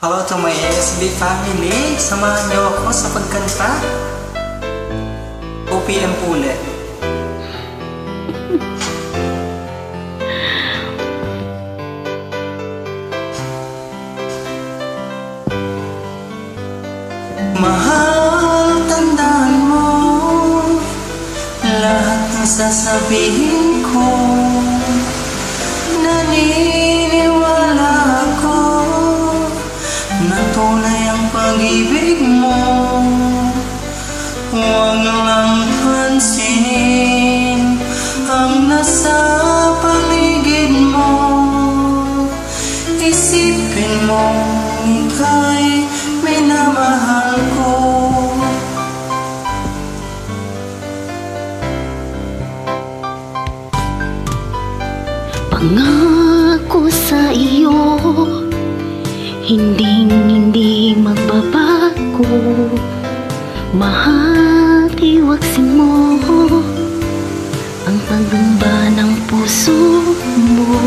Hello to my ASB family! Samahan niyo ako sa pagkanta. OPM po ulit. Mahal, tandaan mo lahat ng sasabihin ko. Naniniwala ako na tunay ang pag-ibig mo. Huwag lang pansinin ang nasa paligid mo. Isipin mo ika'y minamahal ko. Pangako sa iyo, hindi magbabago. Mahal, iwagsin mo ang pagbamba ng puso mo.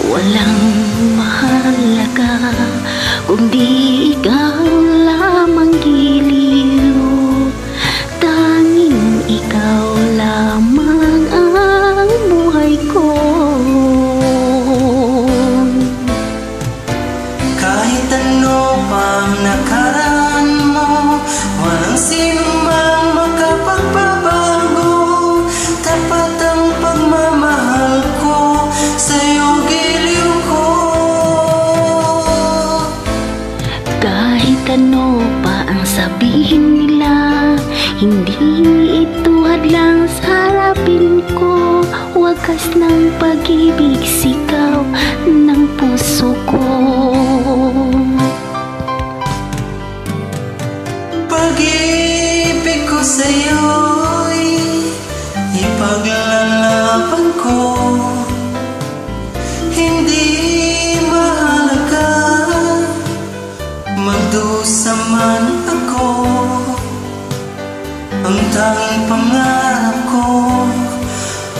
Walang mahalaga kundi ikaw lamang giliw. Tanging ikaw lamang ang buhay ko. Kahit ano pang nakaraan mo, walang sinumang makapagbabago. Tapat ang pagmamahal ko, sa'yo giliw ko. Kahit ano pa ang sabihin nila, hindi ito hadlang sa harapin ko. Wagas ng pag-ibig, sigaw ng puso ko. Pag-ibig ko sa'yo'y ipaglalaban ko. Hindi mahalaga magdusa man ako. Ang tanging pangarap ko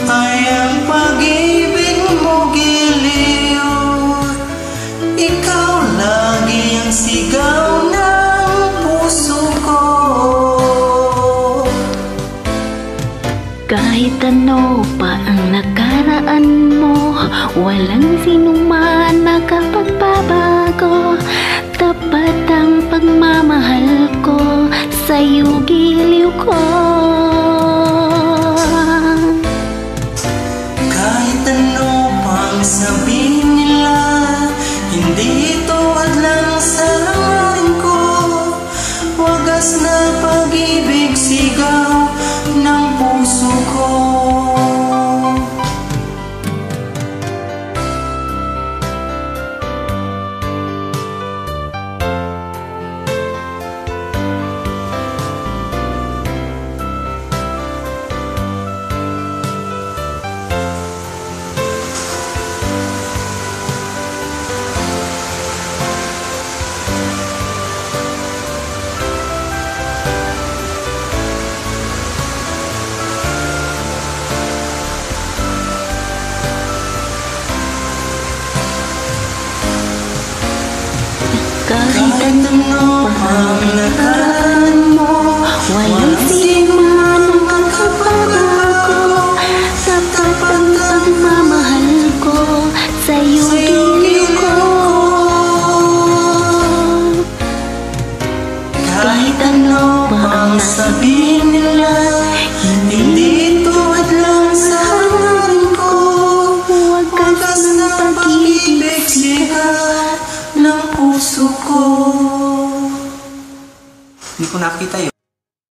ay ang pag-ibig mo giliw. Ikaw lagi ang sigaw ng puso ko. Kahit ano pa ang nakaraan mo, walang sinuman makapagbabago. Tapat ang pagmamahal ko, sa'yo giliw ko. Kahit ano pang sabihin nila, hindi ito hadlang sa hangarin ko. Wagas na pag-ibig, sigaw ng puso ko. Kahit ano Ang nakaraan mo, walang sinuman makapagbabago. Tapat ang pagmamahal ko, sa'yo giliw ko. kahit ano pang sabihin nila, hindi ito hadlang sa hangarin ko. Wagas na pag-ibig, sigaw ng puso ko. Hindi ko nakita yun.